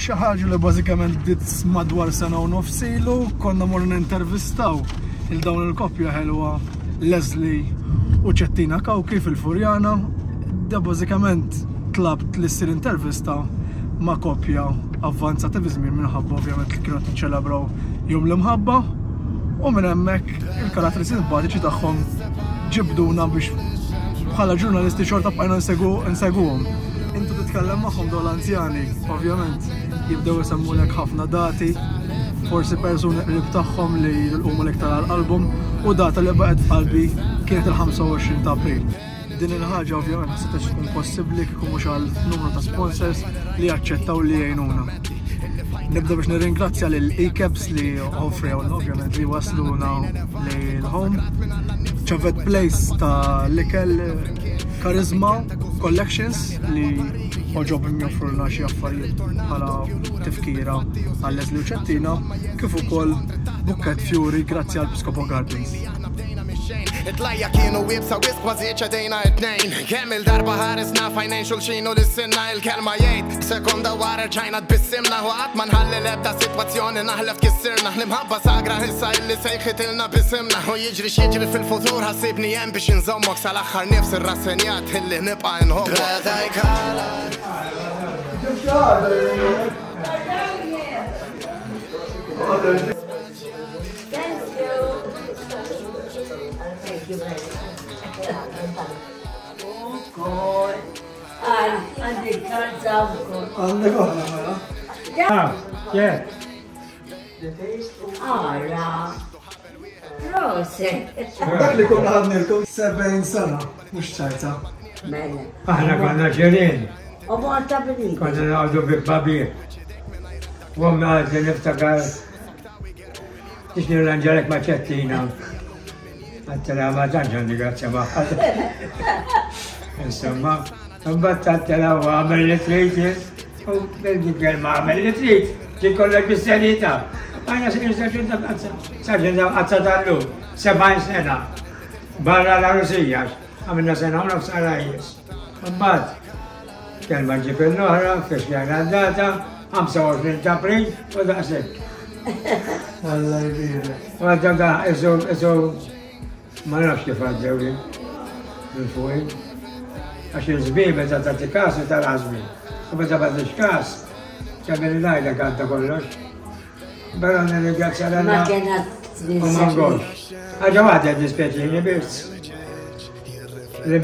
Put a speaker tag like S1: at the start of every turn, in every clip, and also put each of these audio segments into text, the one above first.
S1: xi ħaġa li bażikament bdiet madwar sena u nofs ilu, konna morru nintervistaw il-dawn il-koppja ħelwa Leslie u Cettina Kawki fil-Furjana. Da bażikament tlabt li ssir intervista ma' koppja avvanzata fi żmien minħabba ovvjament li kienu niċċelebraw jum l-imħabba u minn hemmhekk il-karatteri simpatiċi tagħhom ġibduna biex bħala ġurnalisti xorta bqajna nseguhom. Intu titkellem magħhom dawn l-anzjani, ovvjament jibdew isemmulek ħafna dati, forsi persuni qrib tagħhom li jilqumu l-iktar għall-qalbhom u data li baqgħet f'qalbi kienet il-25 ta' April. Din il-ħaġa ovvjament ma setax tkun possibbli kieku mhux għal numru ta' sponsors li jaċċettaw li jgħinuna. Nibda biex nirringrazzja lil E-Caps li offrew ovvjament li wasluna lil-home. ċavet place ta' l-ikel Charisma Collections li oġobhom joffrulna xi affarijiet bħala tifkira għal Leslie u Cettina kif ukoll Bukket Fury grazzi għal Piscopo Gardens.
S2: It-lajja kienu wibsa wis kważi ċedejna it-nejn. Kemm il-darba ħaresna fajnejn xulxin u l-issinna il-kelma jgħid. Sekonda wara rġajna tbissimna u qatt ma nħalli l-ebda sitwazzjoni naħlef kissirna. L-imħabba sagra issa illi sejħitilna bisimna. U jiġri x'jiġri fil-futur ħassibni hemm biex inżommok sal-aħħar nifs ir-rassenjat illi nibqa' inħobbok.
S1: Dak li konna ħadnilkom 70 sena, mhux ċajta.
S3: Aħna konna ġirien.
S4: U morta b'dik.
S3: Konna naqdu bil-babir. U għamma għadli niftakar biex nirranġalek ma' Cettina. Għattela ma' tanġan grazzja maħħad. Insomma, mbatt għattela u għamel li trit, u bil-għal ma' għamel li trit, ġi kollek bis-senita. Għajna s-sarġun ta' għazza, sarġun ta' għazza tal-lum, 70 sena, barra l-Rusijax, għamilna sena u nofs għarajjes. Mbatt, kelma ġib il-noħra, fiex jgħana d-data, 25 ta' April u daqsek.
S1: Alla jbiri.
S3: U għadda da, isu, ma nafx kif għaddew li, il-fuq. Għax il-żbib meta tagħti każ u tal-għażmi. U meta m'għandix każ, ċabel il-għajda għadda kollox. Però nirringrazzja l-Alla u ma ngox. Ħaġa waħda dispjaċini biss. Li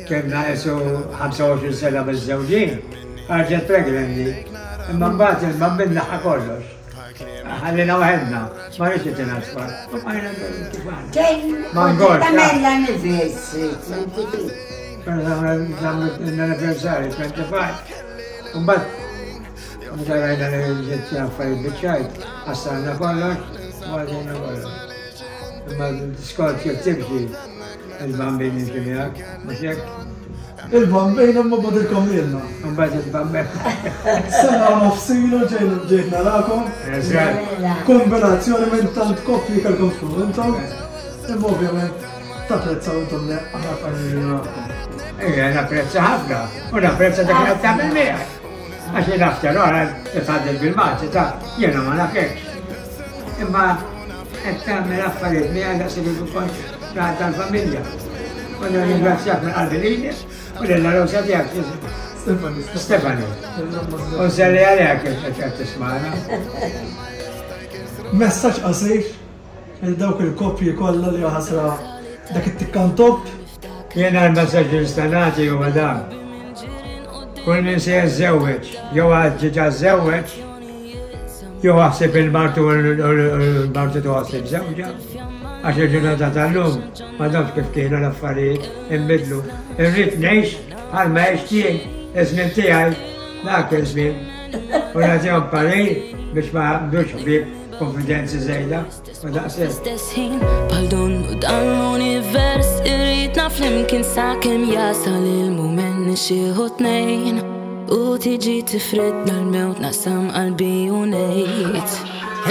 S3: kena isu 25 sena bil-żewġin, ħarġet pregnanti. Imma mbagħad il-bambin naħħa kollox. Ħallina waħedna, ma rridx jitina sfar. U ma jna ma ngox.
S4: Tamella nifessi.
S3: L-anniversari, 25. Umbat, meta rajna li ġiet affarijiet biċċajt, għassalna kollox, għadina kollox. Imma skont kif timxi il-bambin inti miegħek, mhux hekk?
S1: Il-bambin imma badilkom lilna.
S3: Imbagħad il-bambin.
S1: Sena nofsilu ġejna narakom. Kombinazzjoni minn tant koppji kelkom fuq intom. Imma ovvjament tapprezzaw intom li aħna familji narakom.
S3: Ejja, napprezza ħafna, u napprezza dak li qed tagħmel miegħek. Għax jien naftar oħra tfadil bil-maċi ta' jiena ma nafekx. Imma qed tagħmel affarijiet miegħek daqs li tkun raħat tal-familja. U nirringrazzjak minn qalbi lilek u lill-arrosa tiegħek Stefani. U nselli għalek qed tisma'na.
S1: Messaġġ qasir il dawk il-koppji kollha li ħasra dak it-tikkantop.
S3: Jena l-messagġ istanati u għadam. Kull min se jizzewweġ, jew ġiġa żewweġ, jew ħassib il-martu u l-martu tuħassib żewġa. Għax il-ġurnata tal-lum, ma damx kif kienu l-affarijiet, imbidlu. Irrid ngħix bħal ma għex tiegħi, iż-żmien tiegħi, dak iż-żmien. U nagħtihom parir biex ma għandux ħbieb konfidenzi żejda u daqshekk.
S5: Bħal dun u dan l-univers irridna flimkien sakemm jasal il-mument nixieħu tnejn u tiġi tifridna l-mewt nasam qalbi u ngħid.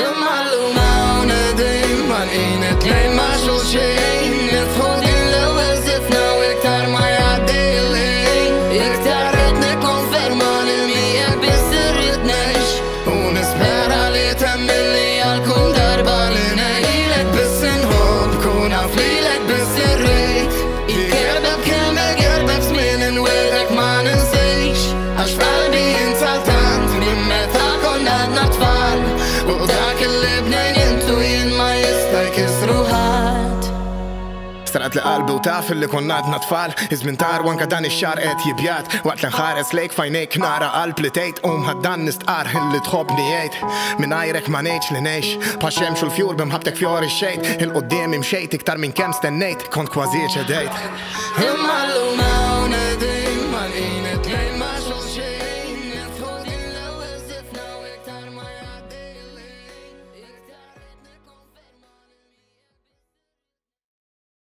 S5: Imma llum hawn qegħdin malqin it-tnejn ma' xulxin nifħu din l-ewwel żifna u iktar ma jgħaddi l-ħin. Iktar qed nikkonferma li miegħek biss irridni
S2: Ċarqat li qalbi u taf li konna għadna tfal Iżmin tar wanka dan ix-xar qed jibjat Waqt li nħares lejk fajnejk nara qalb li tgħid ħaddan nistqar illi tħobbni jgħid Mingħajrek ma ngħidx li ngħix Bħax xemx u l-fjur bimħabtek fjor ix-xejt Il-qudiem imxejt iktar minn kemm stennejt Kont kważi ċedejt
S5: Imma llum